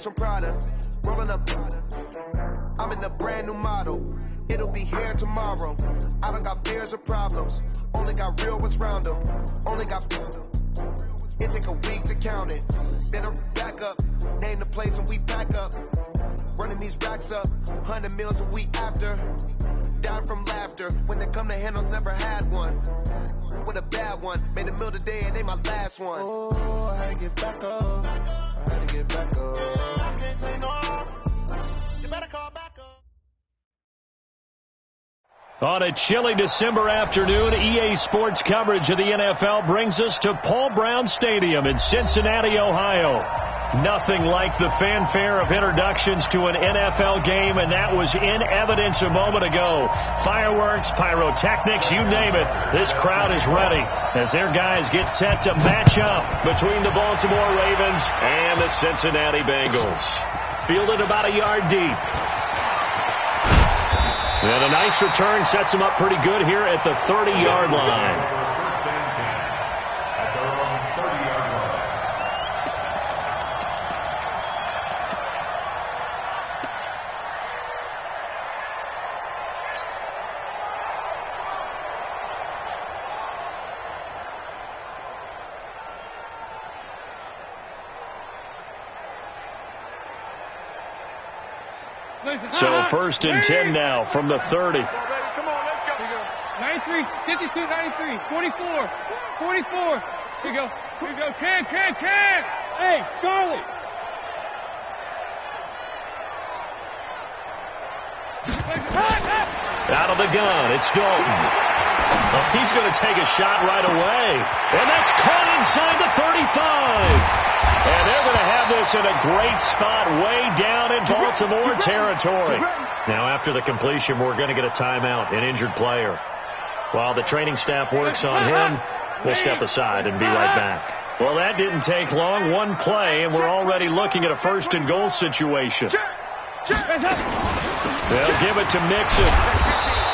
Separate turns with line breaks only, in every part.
bags from Prada. Rolling up. I'm in a brand new model. It'll be here tomorrow. I don't got fears or problems. Only got real ones round them. Only got. It take a week to count it. Better back up. Name the place and we pack up. Running these racks up. 100 meals a week after. Down from laughter. When they come to handles, never had one. With a bad one. Made a meal today and they my last one.
Oh, I had to get back up. I had to get back up. I can't say no. You better call back up.
On a chilly December afternoon, EA Sports coverage of the NFL brings us to Paul Brown Stadium in Cincinnati, Ohio. Nothing like the fanfare of introductions to an NFL game, and that was in evidence a moment ago. Fireworks, pyrotechnics, you name it. This crowd is ready as their guys get set to match up between the Baltimore Ravens and the Cincinnati Bengals. Fielded about a yard deep. And a nice return sets them up pretty good here at the 30-yard line. So 1st and 10 now from the 30.
Come on, let's go. 93, 52, 93, 44, 44. Here you go. Here you go. Can. Hey, Charlie.
Out of the gun, it's Dalton. Well, he's going to take a shot right away. And that's caught inside the 35. And they're going to have this in a great spot way down in Baltimore territory. Now, after the completion, we're going to get a timeout, an injured player. While the training staff works on him, we'll step aside and be right back. Well, that didn't take long. One play, and we're already looking at a 1st and goal situation. They'll give it to Mixon.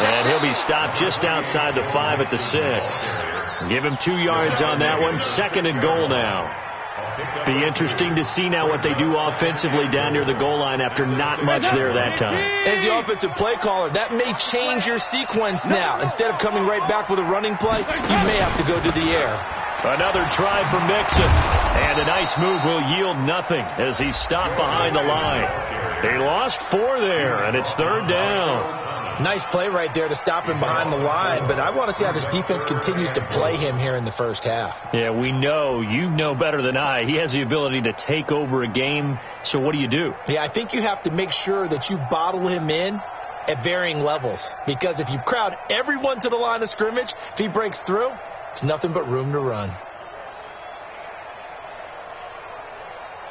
And he'll be stopped just outside the 5 at the 6. Give him 2 yards on that one. 2nd and goal now. Be interesting to see now what they do offensively down near the goal line after not much there that time.
As the offensive play caller, that may change your sequence now. Instead of coming right back with a running play, you may have to go to the air.
Another try for Mixon. And a nice move will yield nothing as he's stopped behind the line. They lost 4 there, and it's 3rd down.
Nice play right there to stop him behind the line, but I want to see how this defense continues to play him here in the first half.
Yeah, we know. You know better than I. He has the ability to take over a game, so what do you do?
Yeah, I think you have to make sure that you bottle him in at varying levels, because if you crowd everyone to the line of scrimmage, if he breaks through, it's nothing but room to run.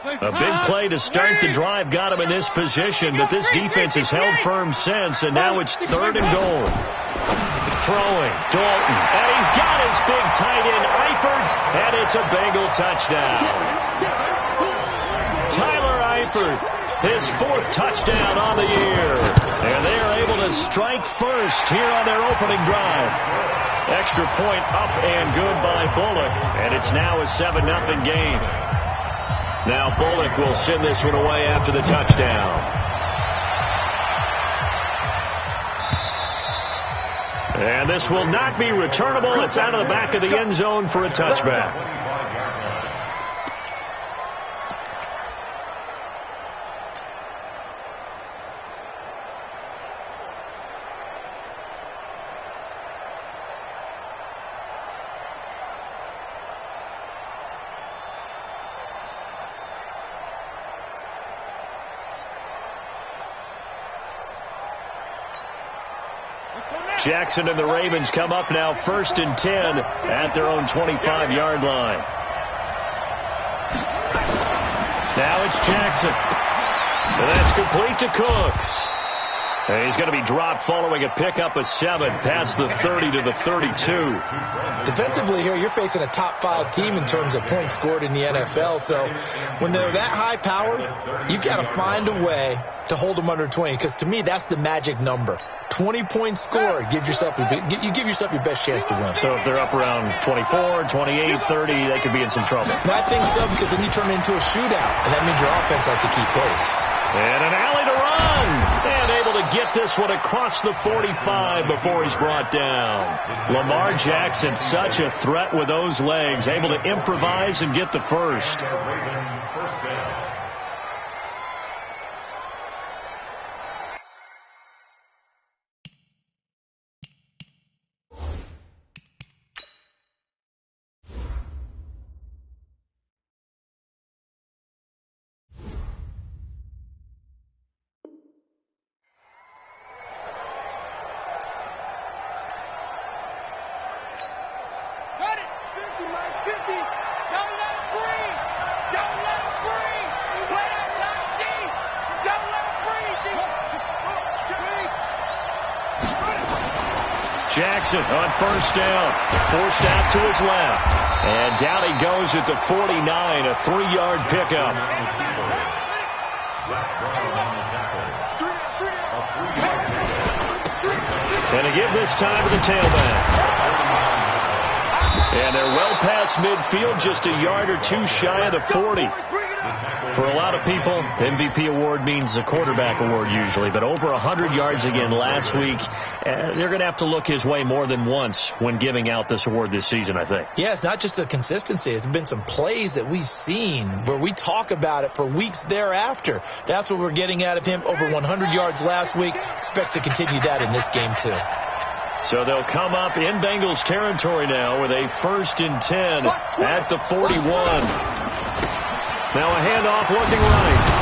A big play to start the drive got him in this position, but this defense has held firm since, and now it's 3rd and goal. Throwing, Dalton, and he's got his big tight end, Eifert, and it's a Bengal touchdown. Tyler Eifert, his 4th touchdown on the year, and they are able to strike first here on their opening drive. Extra point up and good by Bullock, and it's now a 7-0 game. Now Bullock will send this one away after the touchdown. And this will not be returnable. It's out of the back of the end zone for a touchback. Jackson and the Ravens come up now 1st and 10 at their own 25-yard line. Now it's Jackson. And that's complete to Cooks. And he's going to be dropped following a pickup of 7 past the 30 to the 32.
Defensively here, you're facing a top 5 team in terms of points scored in the NFL. So when they're that high powered, you've got to find a way to hold them under 20, because to me, that's the magic number. 20 points scored, you give yourself your best chance to win.
So if they're up around 24, 28, 30, they could be in some trouble.
I think so, because then you turn it into a shootout, and that means your offense has to keep pace.
And an alley to run. And able to get this one across the 45 before he's brought down. Lamar Jackson, such a threat with those legs, able to improvise and get the first. Jackson on first down, forced out to his left, and down he goes at the 49, a 3-yard pickup. And a give this time to the tailback. And they're well past midfield, just a yard or two shy of the 40. For a lot of people, MVP award means a quarterback award usually, but over 100 yards again last week. They're going to have to look his way more than once when giving out this award this season, I think. Yeah, it's not just the consistency. It's been some plays that we've seen where we talk about it for weeks thereafter. That's what we're getting out of him. Over 100 yards last week. Expects to continue that in this game, too. So they'll come up in Bengals territory now with a 1st and 10 at the 41. Now a handoff looking right.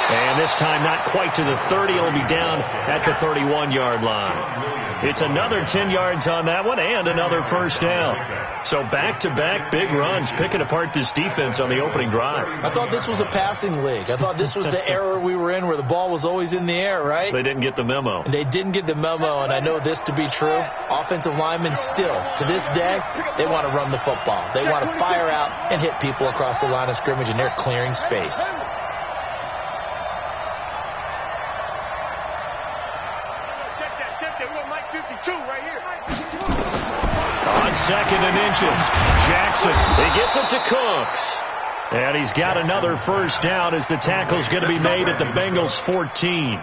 And this time not quite to the 30. It'll be down at the 31-yard line. It's another 10 yards on that one and another first down. So back-to-back big runs, picking apart this defense on the opening drive. I thought this was a passing league. I thought this was the era we were in where the ball was always in the air, right? They didn't get the memo. They didn't get the memo, and I know this to be true. Offensive linemen still, to this day, they want to run the football. They want to fire out and hit people across the line of scrimmage, and they're clearing space. On 2nd and inches, Jackson, he gets it to Cooks. And he's got another first down as the tackle's going to be made at the Bengals 14.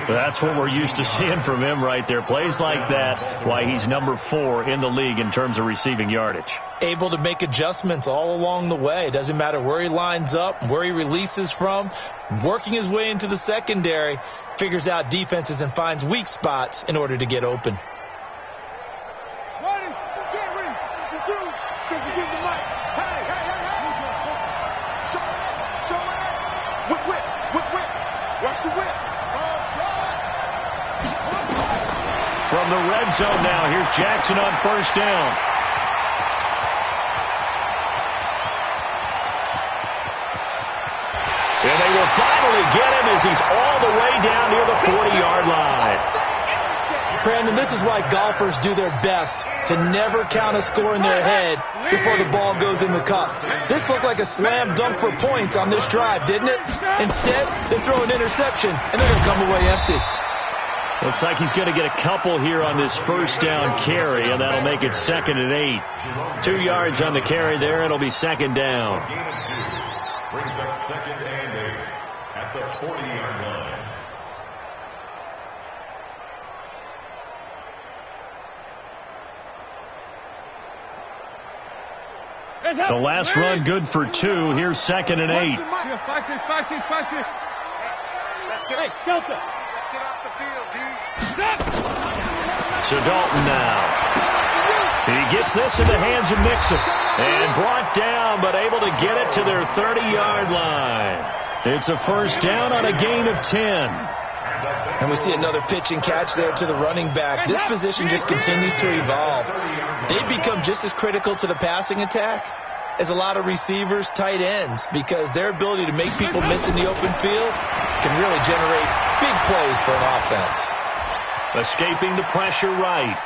That's what we're used to seeing from him right there. Plays like that, why he's number 4 in the league in terms of receiving yardage. Able to make adjustments all along the way. Doesn't matter where he lines up, where he releases from. Working his way into the secondary, figures out defenses and finds weak spots in order to get open. From the red zone now, here's Jackson on first down. And they will finally get him as he's all the way down near the 40-yard line. Brandon, this is why golfers do their best to never count a score in their head before the ball goes in the cup. This looked like a slam dunk for points on this drive, didn't it? Instead, they throw an interception, and they're going to come away empty. Looks like he's going to get a couple here on this first down carry, and that'll make it 2nd and 8. 2 yards on the carry there, and it'll be 2nd down.
Brings up 2nd and 8 at the 40-yard line.
The last run good for 2. Here's 2nd and 8.
Hey, Delta.
So Dalton now. He gets this in the hands of Mixon. And brought down, but able to get it to their 30-yard line. It's a first down on a gain of 10.
And we see another pitch and catch there to the running back. This position just continues to evolve. They become just as critical to the passing attack is a lot of receivers, tight ends, because their ability to make people miss in the open field can really generate big plays for an offense.
Escaping the pressure right.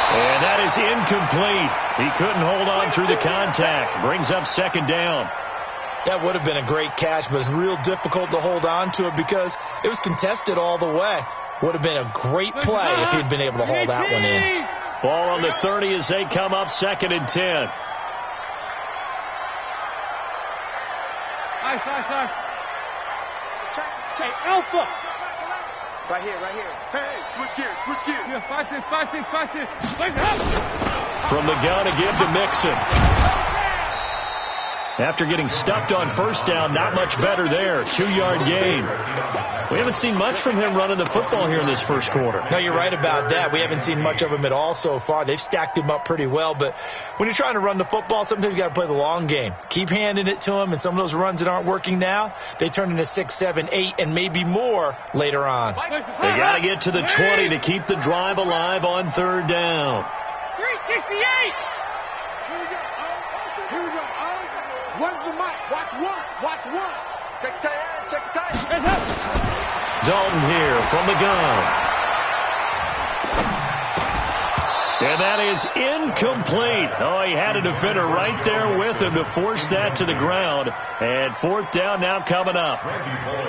And that is incomplete. He couldn't hold on through the contact. Brings up second down.
That would have been a great catch, but it's real difficult to hold on to it because it was contested all the way. Would have been a great play if he'd been able to haul that one in.
Ball on the 30 as they come up 2nd and 10.
Nice. Hey, Alpha.
Right here.
Hey, switch gears.
Yeah, 5-6. Wake up.
From the gun to give to Mixon. After getting stuffed on first down, not much better there. 2-yard gain. We haven't seen much from him running the football here in this first quarter.
No, you're right about that. We haven't seen much of him at all so far. They've stacked him up pretty well, but when you're trying to run the football, sometimes you got to play the long game. Keep handing it to him, and some of those runs that aren't working now, they turn into 6, 7, 8, and maybe more later on.
They got to get to the 20 to keep the drive alive on 3rd down.
368.
Here we go. One's the mic. Watch one. Check the tight end.
Dalton here from the gun. And that is incomplete. Oh, he had a defender right there with him to force that to the ground. And 4th down now coming up.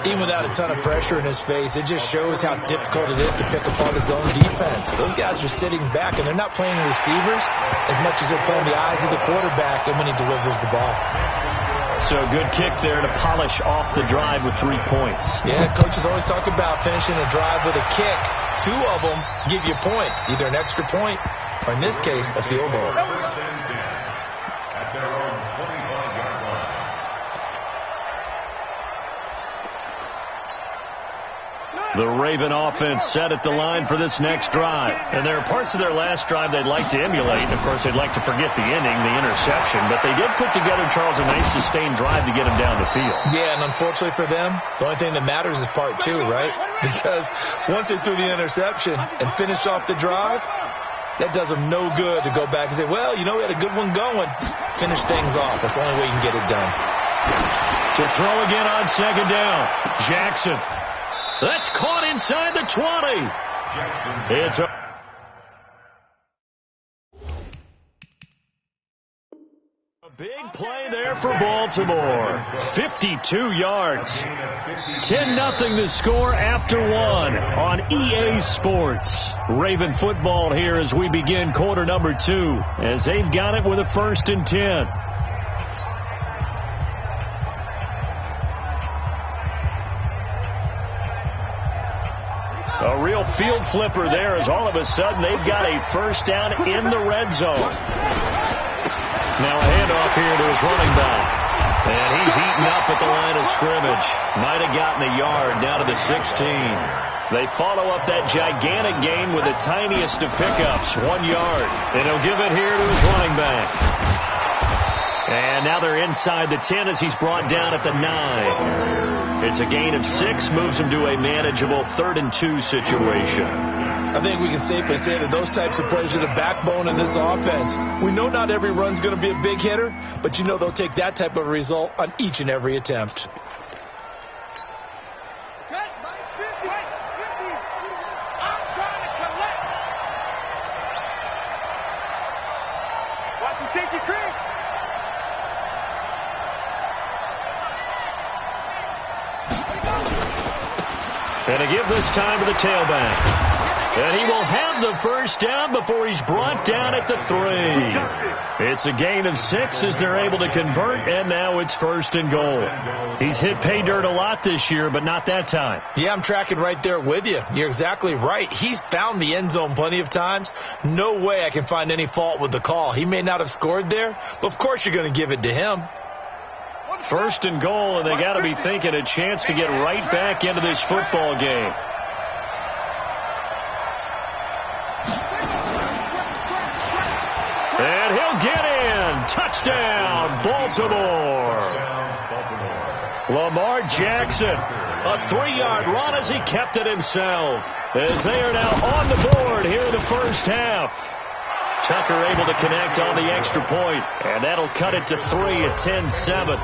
Even without a ton of pressure in his face, it just shows how difficult it is to pick apart his own defense. Those guys are sitting back, and they're not playing receivers as much as they're playing the eyes of the quarterback and when he delivers the ball.
So good kick there to polish off the drive with 3 points.
Yeah, coaches always talk about finishing a drive with a kick. 2 of them give you points, either an extra point or, in this case, a field goal.
First and 10 at their own 25-yard line.
The Raven offense set at the line for this next drive. And there are parts of their last drive they'd like to emulate. And, of course, they'd like to forget the inning, the interception. But they did put together, Charles, a nice sustained drive to get them down the field.
Yeah, and unfortunately for them, the only thing that matters is part 2, right? Because once they threw the interception and finished off the drive, that does them no good to go back and say, well, we had a good one going. Finish things off. That's the only way you can get it done.
To throw again on 2nd down. Jackson. That's caught inside the 20. It's a big play there for Baltimore. 52 yards. 10-0 the score after 1 on EA Sports. Raven football here as we begin quarter number 2, as they've got it with a 1st and 10. A real field flipper there, as all of a sudden they've got a 1st down in the red zone. Now a handoff here to his running back. And he's eaten up at the line of scrimmage. Might have gotten a yard down to the 16. They follow up that gigantic gain with the tiniest of pickups, 1 yard. And he'll give it here to his running back. And now they're inside the 10 as he's brought down at the 9. It's a gain of 6, moves him to a manageable 3rd and 2 situation.
I think we can safely say that those types of plays are the backbone of this offense. We know not every run's going to be a big hitter, but they'll take that type of result on each and every attempt.
I'm trying to collect. Watch the safety creep.
And to give this time to the tailback. And he will have the 1st down before he's brought down at the 3. It's a gain of 6 as they're able to convert, and now it's 1st and goal. He's hit pay dirt a lot this year, but not that time.
Yeah, I'm tracking right there with you. You're exactly right. He's found the end zone plenty of times. No way I can find any fault with the call. He may not have scored there, but of course you're going to give it to him.
1st and goal, and they got to be thinking a chance to get right back into this football game. And he'll get in. Touchdown, Baltimore. Lamar Jackson, a 3-yard run as he kept it himself. As they are now on the board here in the 1st half. Tucker able to connect on the extra point, and that'll cut it to 3 at 10-7.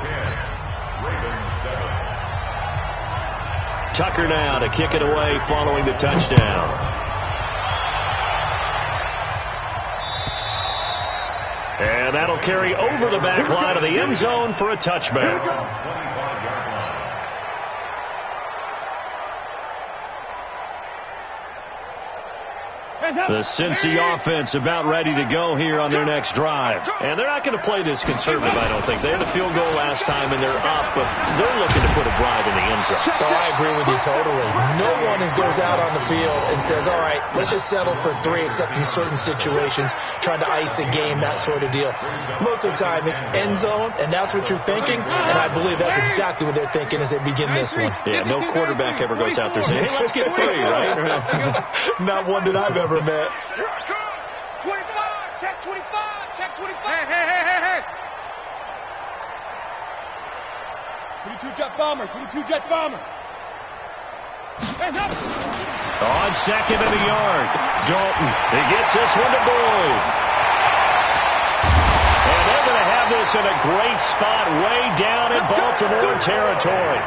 Tucker now to kick it away following the touchdown. And that'll carry over the back line of the end zone for a touchback. The Cincy offense about ready to go here on their next drive. And they're not going to play this conservative, I don't think. They had a field goal last time, and they're up, but they're looking to put a drive in the end zone.
Oh, I agree with you totally. No one goes out on the field and says, all right, let's just settle for 3, except in certain situations, trying to ice a game, that sort of deal. Most of the time, it's end zone, and that's what you're thinking, and I believe that's exactly what they're thinking as they begin this one.
Yeah, no quarterback ever goes out there saying, hey, let's get 3, right?
Not one that I've ever met.
25, check 25, check 25. Hey. 22 jet bomber, 22 jet bomber. Hands up.
On second and a yard. Dalton, he gets this one to Boyd. And they're going to have this in a great spot way down in Baltimore territory.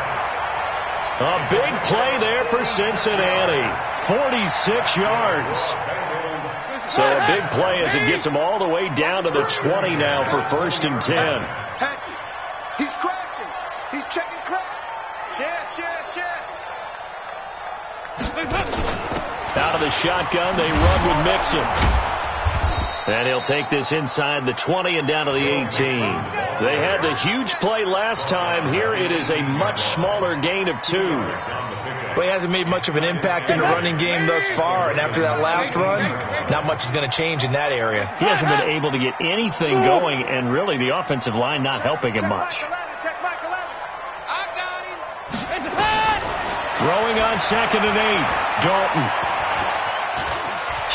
A big play there for Cincinnati. 46 yards. So a big play as it gets them all the way down to the 20 now for 1st and 10.
Patsy, he's crashing. He's checking crash.
Out of the shotgun, they run with Mixon. And he'll take this inside the 20 and down to the 18. They had the huge play last time. Here it is a much smaller gain of 2.
Well, he hasn't made much of an impact in the running game thus far, and after that last run, not much is going to change in that area.
He hasn't been able to get anything going, and really the offensive line not helping him much. Throwing on 2nd and 8. Dalton.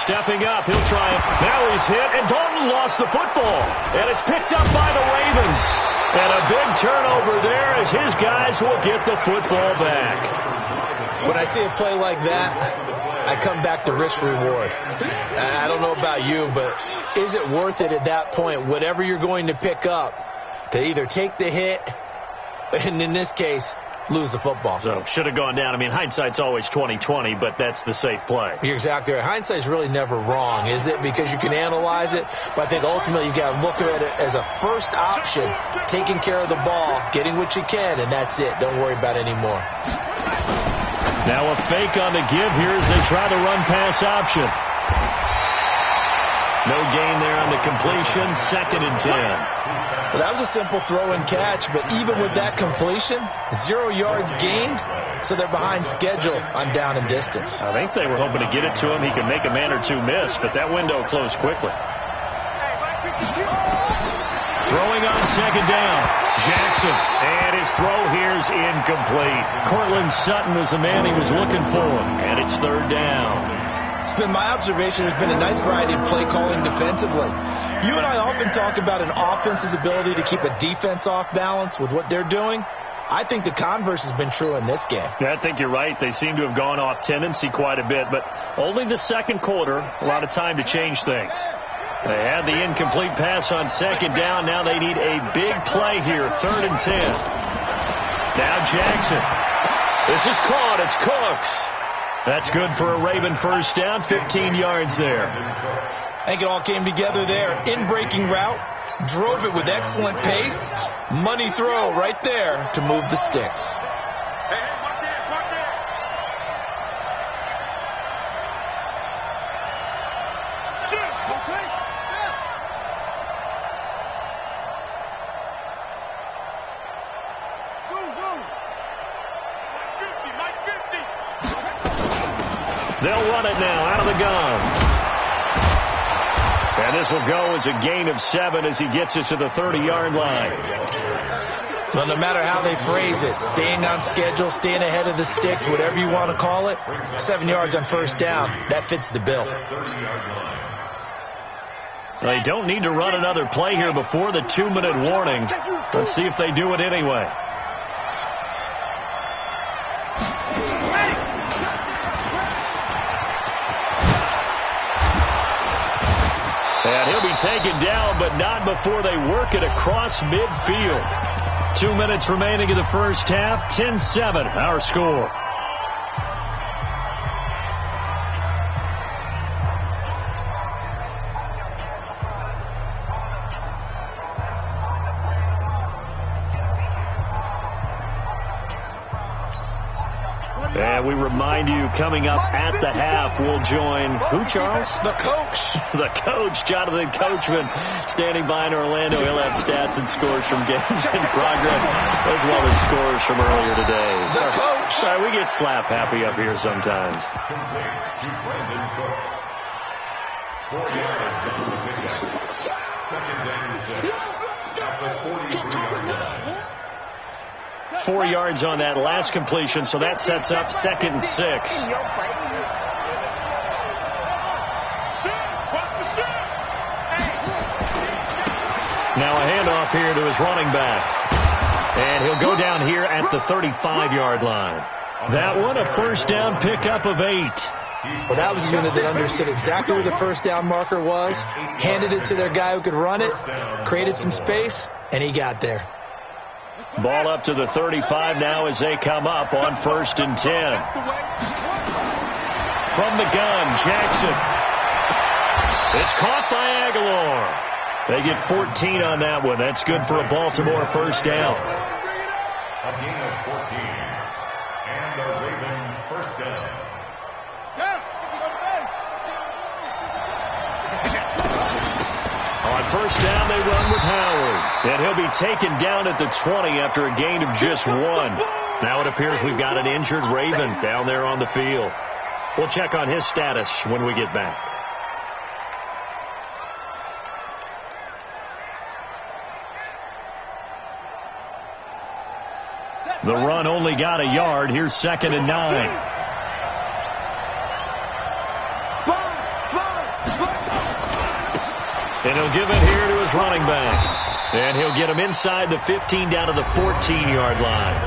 Stepping up, he'll try it. Now he's hit, and Dalton lost the football. And it's picked up by the Ravens. And a big turnover there as his guys will get the football back.
When I see a play like that, I come back to risk-reward. I don't know about you, but is it worth it at that point, whatever you're going to pick up, to either take the hit, and in this case, lose the football?
So should have gone down. I mean, hindsight's always 20/20, but that's the safe play.
You're exactly right. Hindsight's really never wrong, is it? Because you can analyze it, but I think ultimately you got to look at it as a first option, taking care of the ball, getting what you can, and that's it. Don't worry about it anymore.
Now a fake on the give here as they try to run pass option. No gain there on the completion. 2nd and 10.
Well, that was a simple throw and catch, but even with that completion, 0 yards gained, so they're behind schedule on down and distance.
I think they were hoping to get it to him. He could make a man or two miss, but that window closed quickly. Throwing on 2nd down. Jackson, and his throw here's incomplete. Cortland Sutton was the man he was looking for, and it's 3rd down.
It's been my observation there's been a nice variety of play calling defensively. You and I often talk about an offense's ability to keep a defense off balance with what they're doing. I think the converse has been true in this game.
Yeah, I think you're right. They seem to have gone off tendency quite a bit, but only the 2nd quarter, a lot of time to change things. They had the incomplete pass on 2nd down. Now they need a big play here, 3rd and 10. Now Jackson. This is caught. It's Cooks. That's good for a Raven 1st down, 15 yards there.
I think it all came together there. In-breaking route, drove it with excellent pace. Money throw right there to move the sticks.
They'll run it now out of the gun. And this will go as a gain of 7 as he gets it to the 30-yard line.
Well, no matter how they phrase it, staying on schedule, staying ahead of the sticks, whatever you want to call it, 7 yards on 1st down, that fits the bill.
They don't need to run another play here before the 2-minute warning. Let's see if they do it anyway. And he'll be taken down, but not before they work it across midfield. 2 minutes remaining in the first half. 10-7, our score. And we remind you, coming up at the half, we'll join who, Charles?
The coach.
The coach, Jonathan Coachman, standing by in Orlando. He'll have stats and scores from games in progress, as well as scores from earlier today.
The coach.
Sorry, we get slap happy up here sometimes.
Complete to Brandon Cooks. 4 yards on the pickup. 2nd and 6 at the 43-yard line.
4 yards on that last completion, so that sets up 2nd and 6. Now a handoff here to his running back. And he'll go down here at the 35-yard line. That one, a first down pickup of 8.
Well, that was a unit that understood exactly where the first down marker was, handed it to their guy who could run it, created some space, and he got there.
Ball up to the 35 now as they come up on 1st and 10. From the gun, Jackson. It's caught by Aguilar. They get 14 on that one. That's good for a Baltimore first down.
A gain of 14. And the Raven first down.
On first down, they run with Howard. And he'll be taken down at the 20 after a gain of just 1. Now it appears we've got an injured Raven down there on the field. We'll check on his status when we get back. The run only got a yard. Here's 2nd and 9. And he'll give it here to his running back. And he'll get him inside the 15 down to the 14-yard line.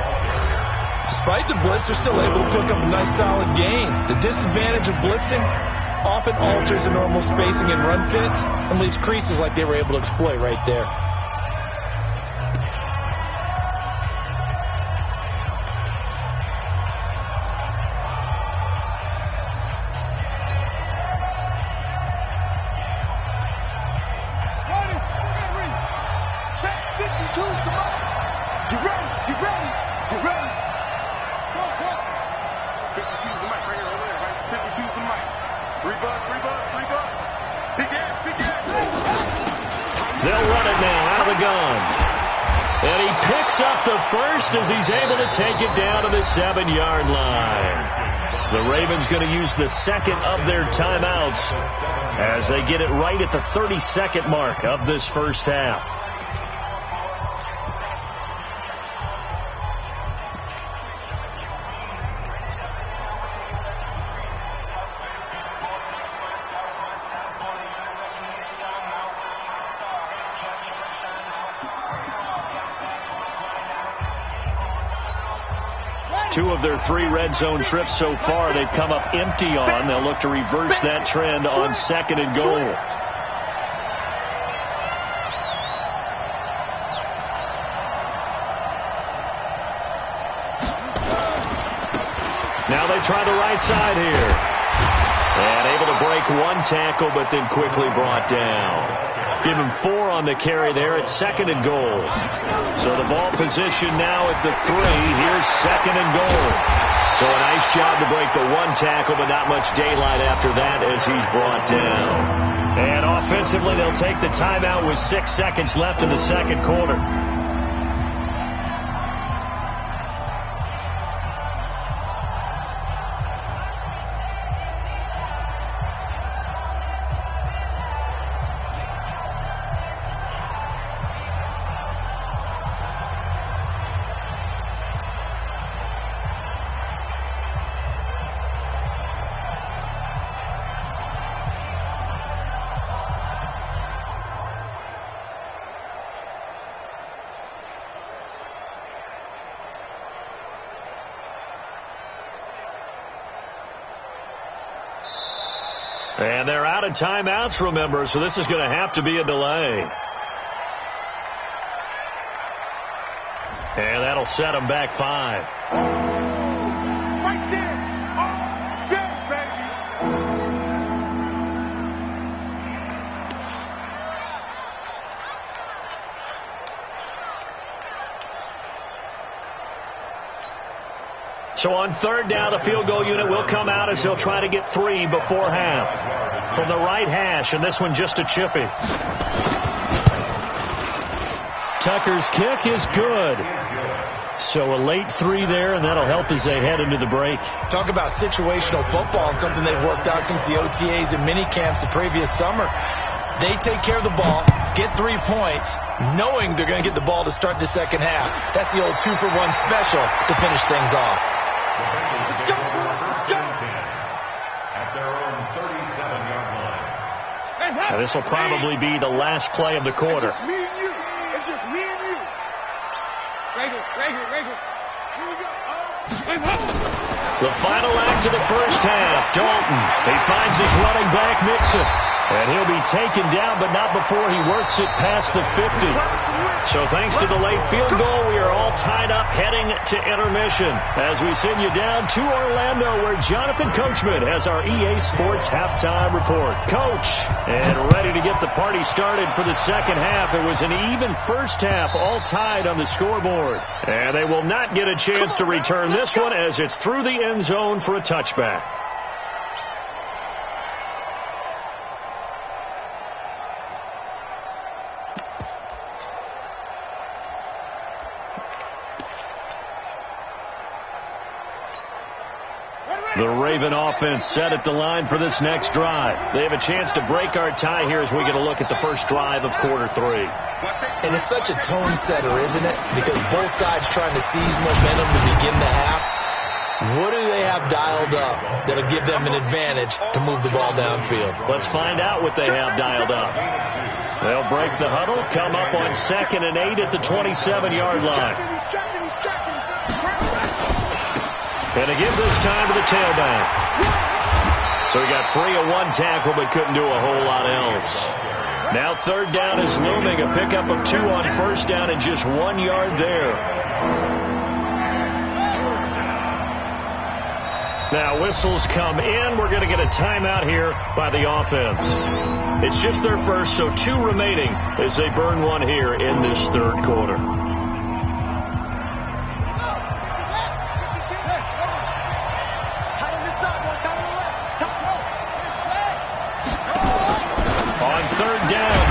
Despite the blitz, they're still able to pick up a nice solid gain. The disadvantage of blitzing often alters the normal spacing and run fits and leaves creases like they were able to exploit right there.
They'll run it now out of the gun. And he picks up the first as he's able to take it down to the 7-yard line. The Ravens going to use the second of their timeouts as they get it right at the 30-second mark of this first half. Two of their 3 red zone trips so far, they've come up empty on. They'll look to reverse that trend on 2nd and goal. Now they try the right side here. And able to break 1 tackle, but then quickly brought down. Give him 4 on the carry there at 2nd and goal. So the ball position now at the 3. Here's 2nd and goal. So a nice job to break the 1 tackle, but not much daylight after that as he's brought down. And offensively, they'll take the timeout with 6 seconds left in the second quarter. And they're out of timeouts, remember, so this is going to have to be a delay. And that'll set them back 5.
Right there. All day, baby.
So on third down, the field goal unit will come out as they'll try to get 3 before half. From the right hash, and this one just a chippy. Tucker's kick is good. So a late 3 there, and that'll help as they head into the break.
Talk about situational football and something they've worked out since the OTAs and mini camps the previous summer. They take care of the ball, get 3 points, knowing they're going to get the ball to start the second half. That's the old 2-for-1 special to finish things off.
Let's go. Let's go.
At their own 37-yard line.
Now this will probably be the last play of the quarter.
It's just me and you. It's just me and you.
Regular.
Here we go.
The final act of the first half. Dalton. He finds his running back, Mixon. And he'll be taken down, but not before he works it past the 50. So thanks to the late field goal, we are all tied up heading to intermission as we send you down to Orlando where Jonathan Coachman has our EA Sports halftime report. Coach, and ready to get the party started for the second half. It was an even first half, all tied on the scoreboard. And they will not get a chance to return this one as it's through the end zone for a touchback. The Raven offense set at the line for this next drive. They have a chance to break our tie here as we get a look at the first drive of quarter 3.
And it's such a tone setter, isn't it? Because both sides trying to seize momentum to begin the half. What do they have dialed up that'll give them an advantage to move the ball downfield?
Let's find out what they have dialed up. They'll break the huddle, come up on 2nd and 8 at the 27-yard line. And again this time to the tailback. So he got free of 1 tackle but couldn't do a whole lot else. Now third down is looming. A pickup of 2 on first down and just 1 yard there. Now whistles come in. We're going to get a timeout here by the offense. It's just their first, so 2 remaining as they burn 1 here in this third quarter.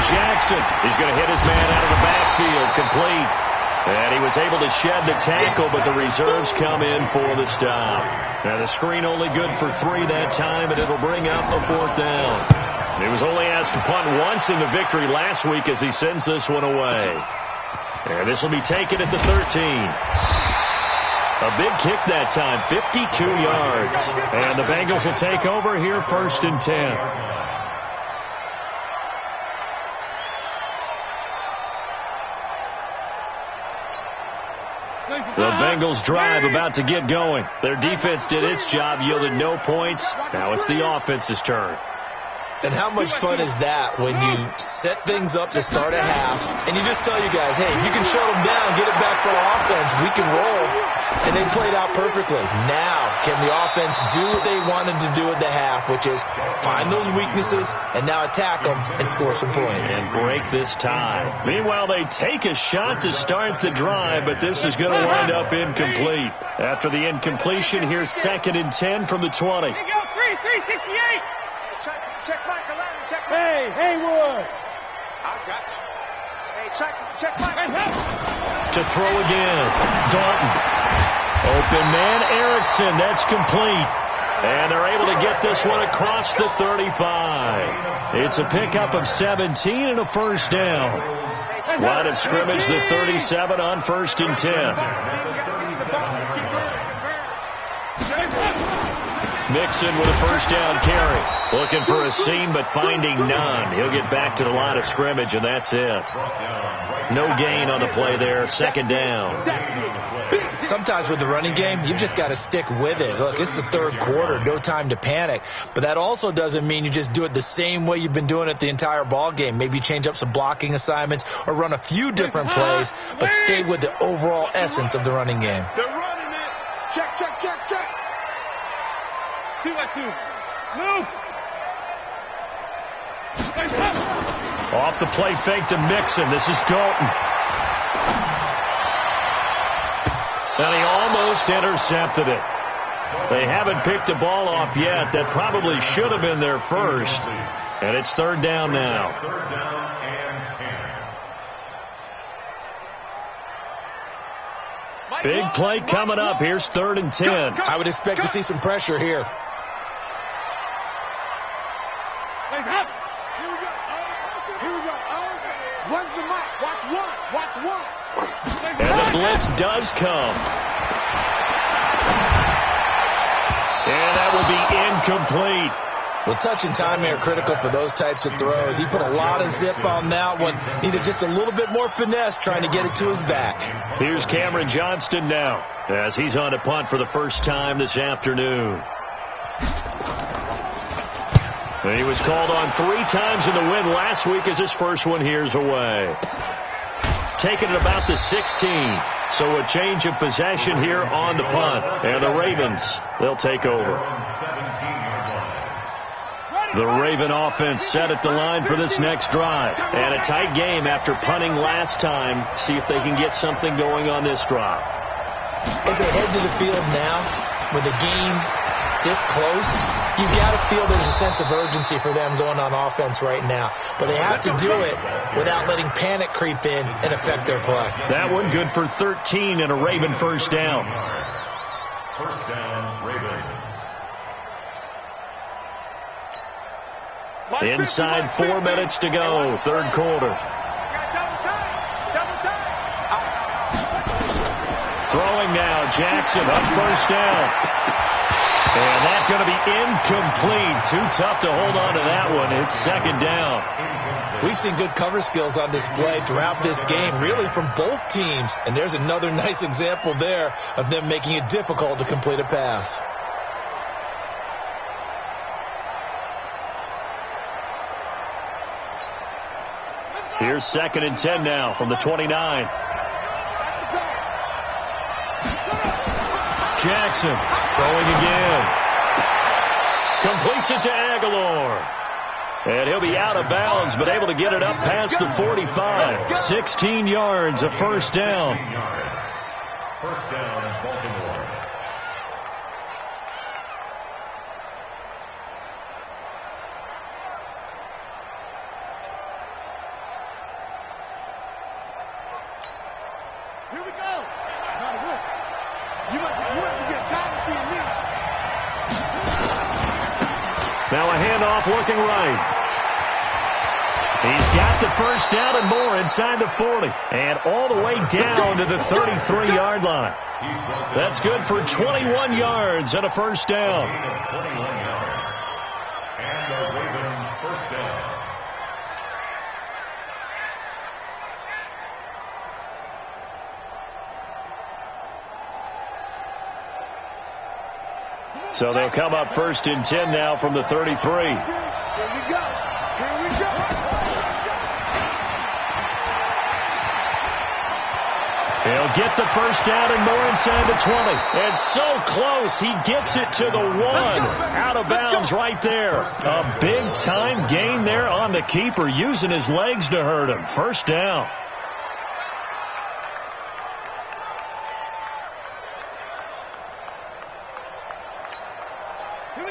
Jackson. He's going to hit his man out of the backfield, complete. And he was able to shed the tackle, but the reserves come in for the stop. Now the screen only good for 3 that time, and it'll bring up a 4th down. He was only asked to punt once in the victory last week as he sends this one away. And this will be taken at the 13. A big kick that time, 52 yards. And the Bengals will take over here 1st and 10. The Bengals drive about to get going. Their defense did its job, yielded no points. Now it's the offense's turn.
And how much fun is that when you set things up to start a half and you just tell you guys, hey, if you can shut them down, get it back for our offense, we can roll. And they played out perfectly. Now, can the offense do what they wanted to do at the half, which is find those weaknesses and now attack them and score some points.
And break this tie. Meanwhile, they take a shot to start the drive, but this is going to wind up incomplete. After the incompletion, here's 2nd and 10 from the 20.
Here you go, 368.
Check Michael Allen. Check Michael.
Hey, Haywood.
I got you. Hey, check Michael.
To throw again. Dalton. Open man, Erickson. That's complete. And they're able to get this one across the 35. It's a pickup of 17 and a 1st down. Line of scrimmage, the 37 on 1st and 10. Mixon with a first down carry. Looking for a seam, but finding none. He'll get back to the line of scrimmage, and that's it. No gain on the play there. Second down.
Sometimes with the running game, you've just got to stick with it. Look, it's the third quarter. No time to panic. But that also doesn't mean you just do it the same way you've been doing it the entire ball game. Maybe change up some blocking assignments or run a few different plays, but stay with the overall essence of the running game.
They're running it. Check, check, check, check.
2-by-2. Move.
Off the play fake to Mixon. This is Dalton. And he almost intercepted it. They haven't picked the ball off yet. That probably should have been their first. And it's third down now.
Third down and 10.
Big play coming up. Here's 3rd and 10.
I would expect to see some pressure here.
One's the mark. Watch one. Watch one.
And the blitz does come. And that will be incomplete.
Well, touch and timing are critical for those types of throws. He put a lot of zip on that one. Needed just a little bit more finesse trying to get it to his back.
Here's Cameron Johnston now as he's on a punt for the first time this afternoon. And he was called on 3 times in the win last week as his first one here's away. Taking it about the 16. So a change of possession here on the punt. And the Ravens, they'll take over. The Raven offense set at the line for this next drive. And a tight game after punting last time. See if they can get something going on this drive.
As they head to the field now, with the game this close, you've got to feel there's a sense of urgency for them going on offense right now. But they have to do it without letting panic creep in and affect their play.
That one good for 13 and a Raven first down.
First down, Ravens.
Inside 4 minutes to go, third quarter. Throwing now, Jackson up first down. And that's going to be incomplete. Too tough to hold on to that one. It's second down.
We've seen good cover skills on display throughout this game, really from both teams. And there's another nice example there of them making it difficult to complete a pass.
Here's 2nd and 10 now from the 29. Jackson throwing again. Completes it to Aguilar. And he'll be out of bounds, but able to get it up past the 45. 16 yards, a first down.
First down, Baltimore.
Here we go. Not a whip. You must get tired of seeing me.
Now a handoff looking right. He's got the first down and more inside the 40. And all the way down to the 33-yard line. That's good for 21 yards and a first down.
21 yards. And a Raven first down.
So they'll come up 1st and 10 now from the 33.
Here we go. Here we go.
He'll get the first down and more inside the 20. And so close, he gets it to the 1. Out of bounds right there. A big-time gain there on the keeper, using his legs to hurt him. First down.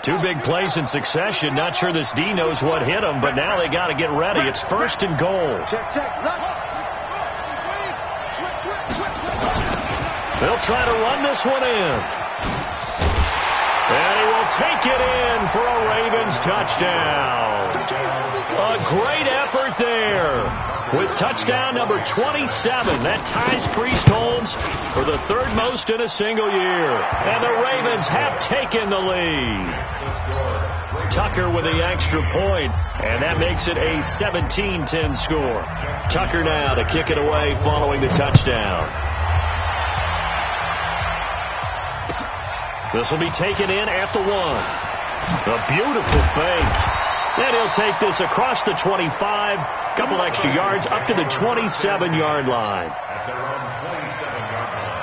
Two big plays in succession. Not sure this D knows what hit him, but now they got to get ready. It's 1st and goal.
Check, check.
They'll try to run this one in. And he will take it in for a Ravens touchdown. A great effort there. with touchdown number 27. That ties Priest Holmes for the third most in a single year. And the Ravens have taken the lead. Tucker with the extra point, and that makes it a 17-10 score. Tucker now to kick it away following the touchdown. This will be taken in at the 1. A beautiful fake. And he'll take this across the 25, couple extra yards up to the 27-yard line.
At their own 27-yard line.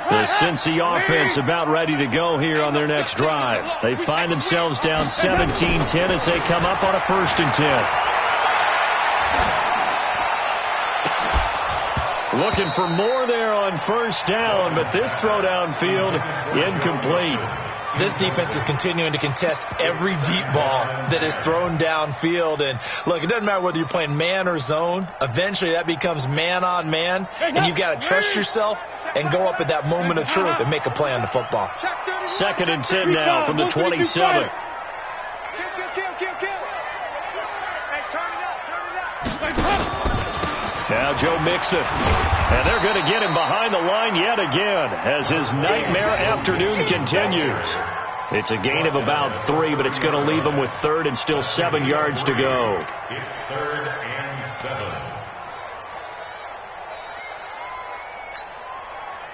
The Cincy offense about ready to go here on their next drive. They find themselves down 17-10 as they come up on a 1st and 10. Looking for more there on 1st down, but this throw downfield incomplete.
This defense is continuing to contest every deep ball that is thrown downfield. And look, it doesn't matter whether you're playing man or zone. Eventually that becomes man on man, and you've got to trust yourself and go up at that moment of truth and make a play on the football.
2nd and 10 now from the 27. Now Joe Mixon. And they're going to get him behind the line yet again as his nightmare afternoon continues. It's a gain of about 3, but it's going to leave him with 3rd and still 7 yards to go.
It's 3rd and 7.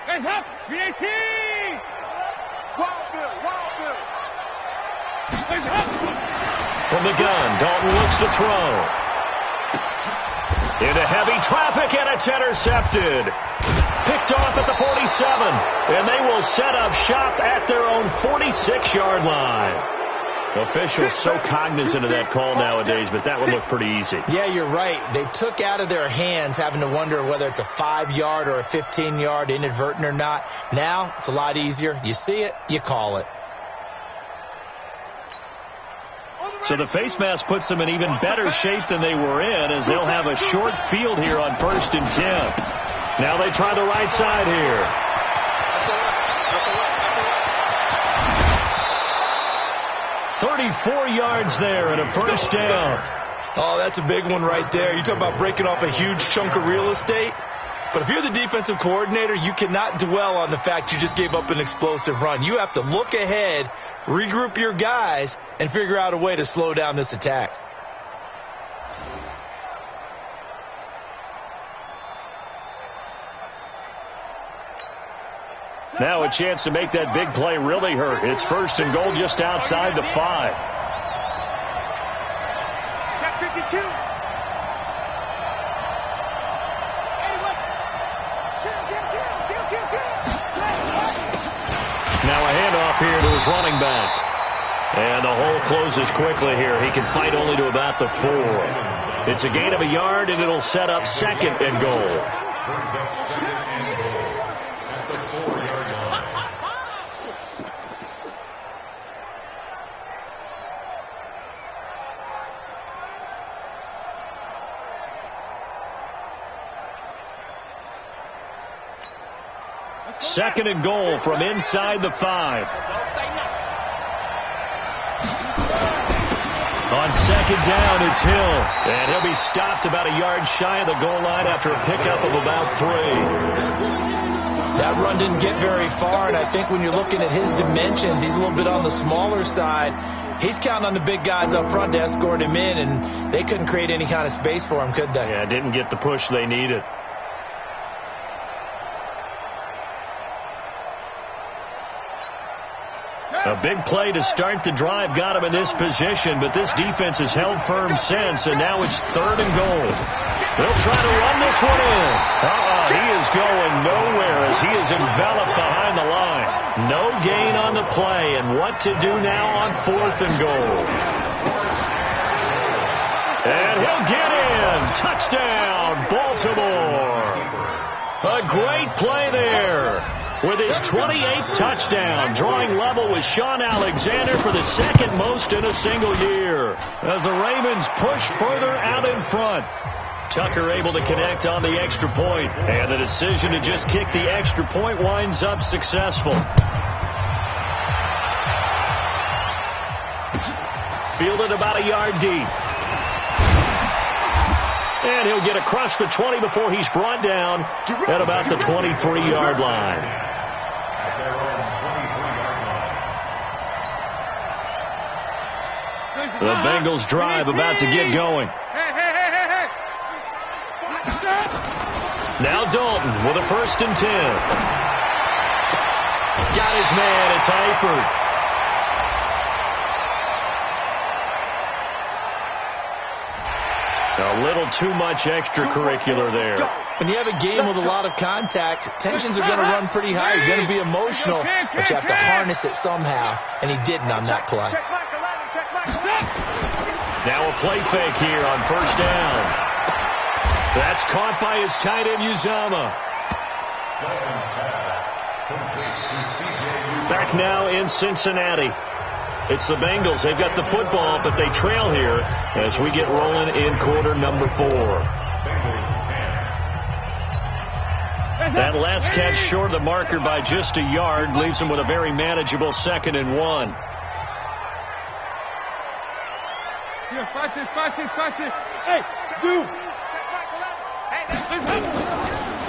Guys up! 318!
Wild Bill!
Guys up!
From the gun, Dalton looks to throw. Into heavy traffic, and it's intercepted. Picked off at the 47, and they will set up shop at their own 46-yard line. Officials so cognizant of that call nowadays, but that would look pretty easy.
Yeah, you're right. They took out of their hands having to wonder whether it's a 5-yard or a 15-yard inadvertent or not. Now, it's a lot easier. You see it, you call it.
So the face mask puts them in even better shape than they were in, as they'll have a short field here on 1st and 10. Now they try the right side here. "34 yards there and a 1st down.
Oh, that's a big one right there. You talk about breaking off a huge chunk of real estate. But if you're the defensive coordinator, you cannot dwell on the fact you just gave up an explosive run. You have to look ahead, regroup your guys, and figure out a way to slow down this attack.
Now a chance to make that big play really hurt. It's 1st and goal just outside the 5.
Check 52.
Now a handoff here to his running back. And the hole closes quickly here. He can fight only to about the 4. It's a gain of a yard, and it'll set up 2nd and goal.
Brings up 2nd and goal at the 4-yard line.
Second and goal from inside the 5. On 2nd down, it's Hill. And he'll be stopped about a yard shy of the goal line after a pickup of about 3.
That run didn't get very far, and I think when you're looking at his dimensions, he's a little bit on the smaller side. He's counting on the big guys up front to escort him in, and they couldn't create any kind of space for him, could they?
Yeah, didn't get the push they needed. A big play to start the drive got him in this position, but this defense has held firm since, and now it's 3rd and goal. They'll try to run this one in. He is going nowhere as he is enveloped behind the line. No gain on the play, and what to do now on 4th and goal. And he'll get in. Touchdown, Baltimore. A great play there. With his 28th touchdown, drawing level with Sean Alexander for the 2nd most in a single year. As the Ravens push further out in front. Tucker able to connect on the extra point, and the decision to just kick the extra point winds up successful. fielded about a yard deep. And he'll get across the 20 before he's brought down at about the 23-yard line. The Bengals drive about to get going. Now Dalton with a 1st and 10. Got his man. It's Eifert. A little too much extracurricular there.
When you have a game with a lot of contact, tensions are going to run pretty high. You're going to be emotional, but you have to harness it somehow, and he didn't on that play.
Now a play fake here on 1st down. That's caught by his tight end, Uzomah. Back now in Cincinnati. It's the Bengals. They've got the football, but they trail here as we get rolling in quarter number 4. That last catch short of the marker by just a yard leaves them with a very manageable 2nd and 1.
Hey, dude.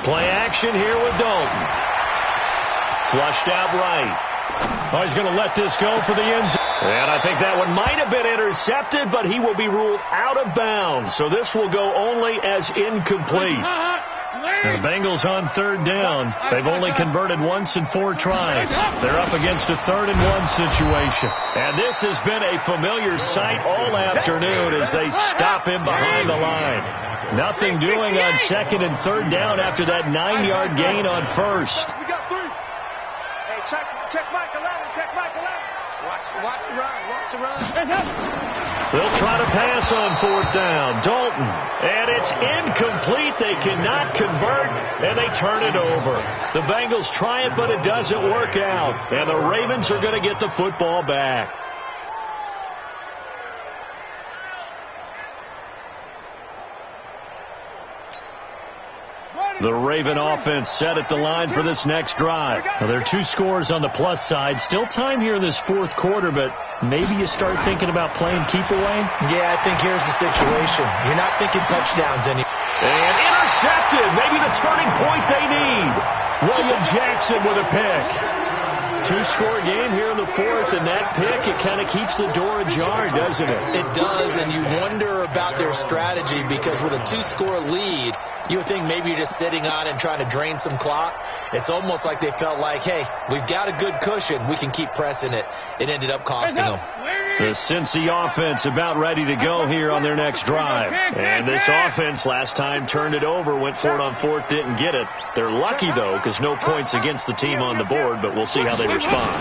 Play action here with Dalton. Flushed out right. Oh, he's going to let this go for the end zone. And I think that one might have been intercepted, but he will be ruled out of bounds. So this will go only as incomplete. And the Bengals on 3rd down. They've only converted once in 4 tries. They're up against a 3rd and 1 situation. And this has been a familiar sight all afternoon as they stop him behind the line. Nothing doing on 2nd and 3rd down after that 9-yard gain on 1st.
We got 3. Hey, check Mike 11. Check Mike 11. Watch the run. Watch the run.
They'll try to pass on 4th down. Dalton. And it's incomplete. They cannot convert, and they turn it over. The Bengals try it, but it doesn't work out. And the Ravens are going to get the football back. The Raven offense set at the line for this next drive. Well, there are 2 scores on the plus side. Still time here in this 4th quarter, but maybe you start thinking about playing keep away?
Yeah, I think here's the situation. You're not thinking touchdowns anymore.
And intercepted. Maybe the turning point they need. William Jackson with a pick. 2-score game here in the 4th, and that pick, it kind of keeps the door ajar, doesn't it?
It does, and you wonder about their strategy because with a 2-score lead, you would think maybe you're just sitting on and trying to drain some clock. It's almost like they felt like, hey, we've got a good cushion. We can keep pressing it. It ended up costing them.
The Cincy offense about ready to go here on their next drive. And this offense last time turned it over, went for it on 4th, didn't get it. They're lucky, though, because no points against the team on the board, but we'll see how they respond.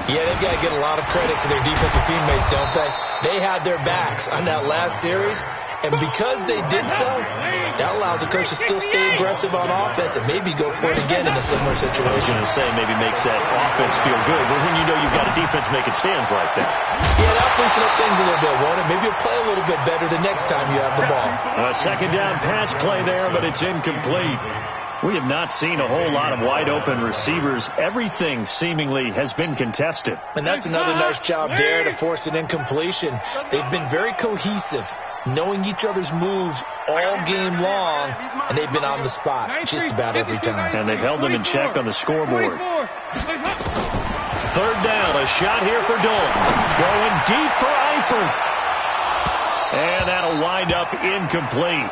Yeah, they've got to give a lot of credit to their defensive teammates, don't they? They had their backs on that last series. And because they did so, that allows the coach to still stay aggressive on offense and maybe go for it again in a similar situation.
I was going to say maybe makes that offense feel good. But when you know you've got a defense making stands like that.
Yeah, that'll loosen up things a little bit, won't it? Maybe you'll play a little bit better the next time you have the ball.
A 2nd down pass play there, but it's incomplete. We have not seen a whole lot of wide-open receivers. Everything seemingly has been contested.
And that's another nice job there to force an incompletion. They've been very cohesive, knowing each other's moves all game long, and they've been on the spot just about every time.
And they've held them in check on the scoreboard. 3rd down, a shot here for Dalton. Going deep for Eifert. And that'll wind up incomplete.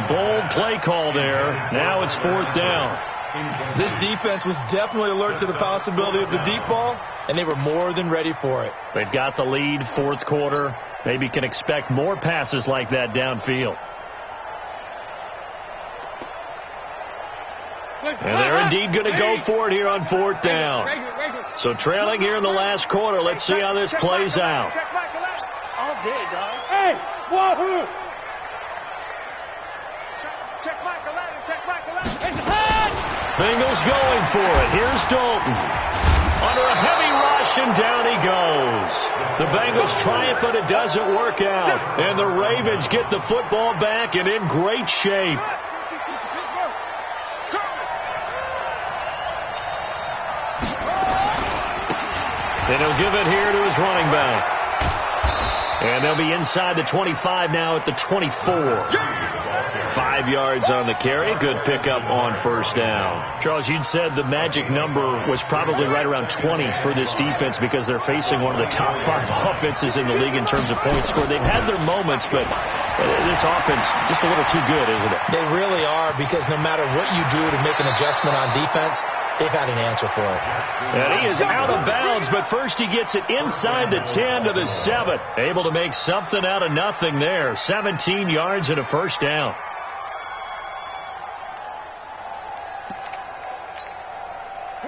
Bold play call there. Now it's 4th down.
This defense was definitely alert to the possibility of the deep ball, and they were more than ready for it.
They've got the lead, 4th quarter. Maybe can expect more passes like that downfield. And they're indeed going to go for it here on 4th down. So trailing here in the last quarter. Let's see how this plays out.
All day, dog.
Hey, wahoo!
Check Mike 11. Check Mike 11.
Bengals going for it. Here's Dalton. Under a heavy rush, and down he goes. The Bengals try it, but it doesn't work out. And the Ravens get the football back and in great shape. And he'll give it here to his running back. And they'll be inside the 25 now at the 24. 5 yards on the carry. Good pickup on first down. Charles, you'd said the magic number was probably right around 20 for this defense because they're facing one of the top 5 offenses in the league in terms of points scored. They've had their moments, but this offense just a little too good, isn't it?
They really are, because no matter what you do to make an adjustment on defense, they've had an answer for it.
And he is out of bounds, but first he gets it inside the 10 to the 7. Able to make something out of nothing there. 17 yards and a first down.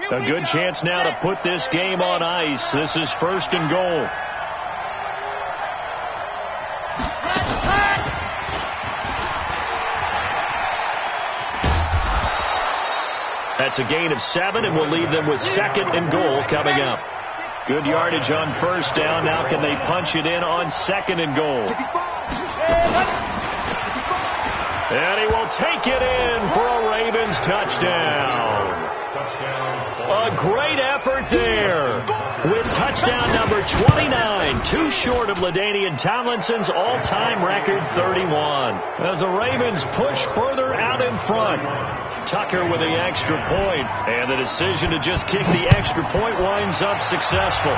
A good chance now to put this game on ice. This is first and goal. That's a gain of 7, and we'll leave them with second and goal coming up. Good yardage on first down. Now can they punch it in on second and goal? And he will take it in for a Ravens touchdown. A great effort there with touchdown number 29, too short of LaDainian Tomlinson's all-time record 31. As the Ravens push further out in front. Tucker with the extra point, and the decision to just kick the extra point winds up successful.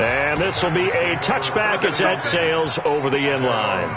And this will be a touchback as that sails over the end line.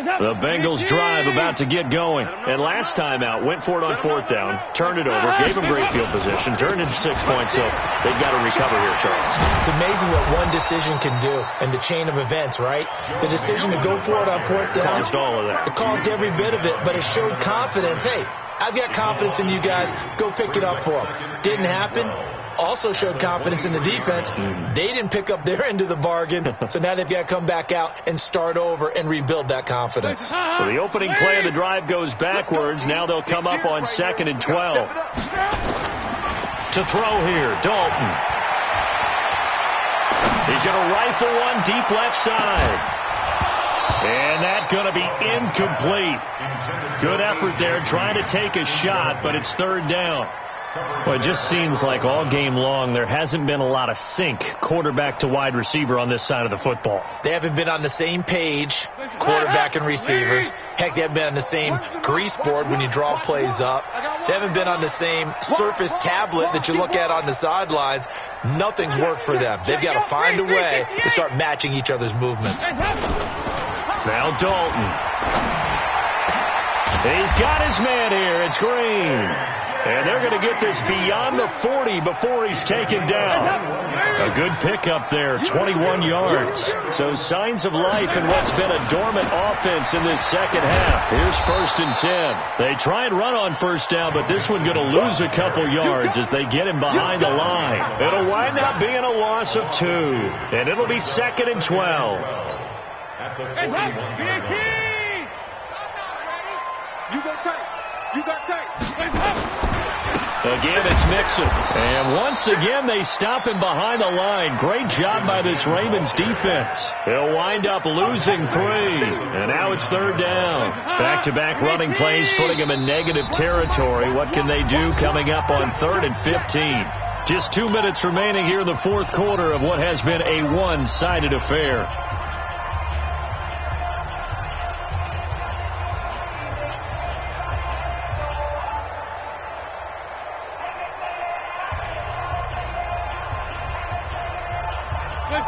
The Bengals drive about to get going. And last time out, went for it on fourth down, turned it over, gave them great field position, turned into 6 points, so they've got to recover here, Charles.
It's amazing what one decision can do in the chain of events, right? The decision to go for it on fourth down.
Caused all of that.
It caused every bit of it, but it showed confidence. Hey, I've got confidence in you guys. Go pick it up for them. Didn't happen. Also showed confidence in the defense. They didn't pick up their end of the bargain, so now they've got to come back out and start over and rebuild that confidence.
So the opening play of the drive goes backwards. Now they'll come up on second and 12. To throw here, Dalton. He's going to rifle one deep left side. And that's going to be incomplete. Good effort there, trying to take a shot, but it's third down. Well, it just seems like all game long there hasn't been a lot of sync quarterback to wide receiver on this side of the football.
They haven't been on the same page, quarterback and receivers. Heck, they haven't been on the same grease board when you draw plays up. They haven't been on the same surface tablet that you look at on the sidelines. Nothing's worked for them. They've got to find a way to start matching each other's movements.
Now Dalton. He's got his man here. It's Green. And they're going to get this beyond the 40 before he's taken down. A good pickup there, 21 yards. So signs of life in what's been a dormant offense in this second half. Here's first and 10. They try and run on first down, but this one's going to lose a couple yards as they get him behind the line. It'll wind up being a loss of 2. And it'll be second and 12.
You got tight.
Again, it's Mixon. And once again, they stop him behind the line. Great job by this Ravens defense. They'll wind up losing 3. And now it's third down. Back-to-back running plays, putting them in negative territory. What can they do coming up on 3rd and 15? Just 2 minutes remaining here in the fourth quarter of what has been a one-sided affair.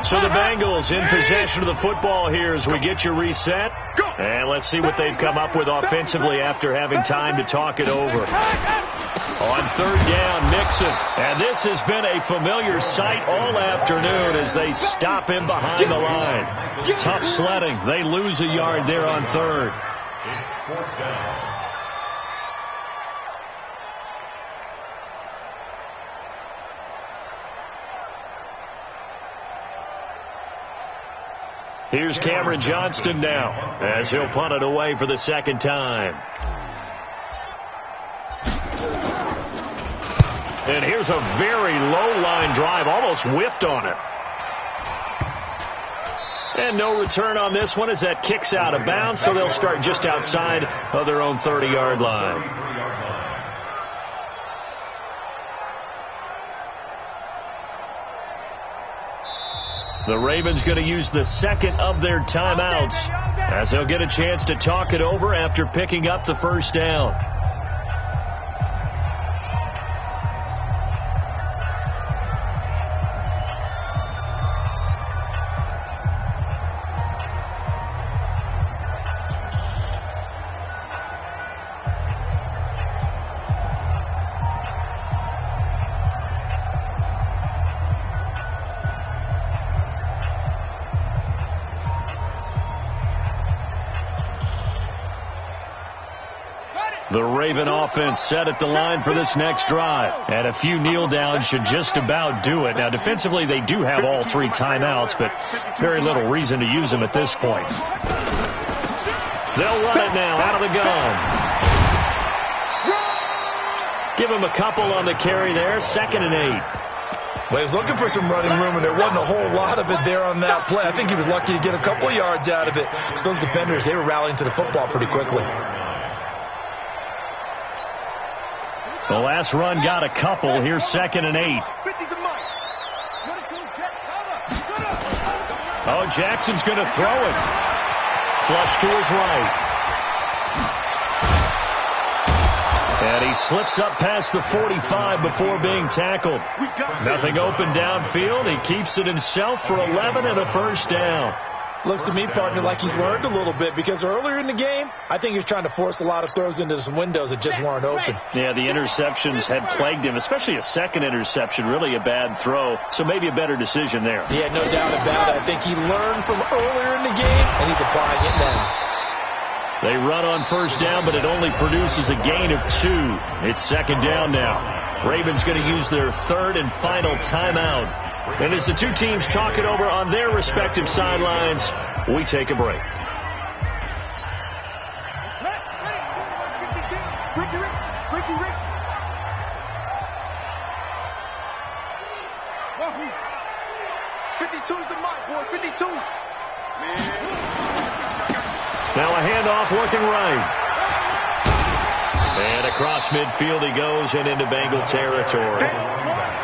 So the Bengals in possession of the football here as we get you reset. And let's see what they've come up with offensively after having time to talk it over. On third down, Mixon. And this has been a familiar sight all afternoon as they stop him behind the line. Tough sledding. They lose a yard there on third.
It's fourth down.
Here's Cameron Johnston now as he'll punt it away for the second time. And here's a very low line drive, almost whiffed on it. And no return on this one as that kicks out of bounds, so they'll start just outside of their own 30-yard line. The Ravens going to use the second of their timeouts as they'll get a chance to talk it over after picking up the first down. The Raven offense set at the line for this next drive. And a few kneel downs should just about do it. Now, defensively, they do have all 3 timeouts, but very little reason to use them at this point. They'll run it now out of the gun. Give him a couple on the carry there. 2nd and 8.
Well, he was looking for some running room, and there wasn't a whole lot of it there on that play. I think he was lucky to get a couple of yards out of it. Because those defenders, they were rallying to the football pretty quickly.
The last run got a couple. Here's 2nd and 8. Oh, Jackson's going to throw it. Flush to his right. And he slips up past the 45 before being tackled. Nothing open downfield. He keeps it himself for 11 and a first down.
Looks to me, partner, like he's learned a little bit, because earlier in the game, I think he was trying to force a lot of throws into some windows that just weren't open.
Yeah, the interceptions had plagued him, especially a second interception, really a bad throw, so maybe a better decision there.
Yeah, no doubt about it. I think he learned from earlier in the game, and he's applying it now.
They run on first down, but it only produces a gain of 2. It's 2nd down now. Ravens going to use their 3rd and final timeout. And as the two teams talk it over on their respective sidelines, we take a break. Now a handoff looking right. And across midfield he goes and into Bengal territory.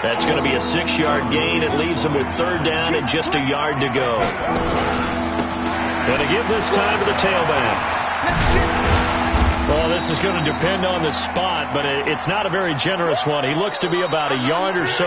That's going to be a 6-yard gain. It leaves him with 3rd down and just a yard to go. Going to give this time to the tailback. Well, this is going to depend on the spot, but it's not a very generous one. He looks to be about a yard or so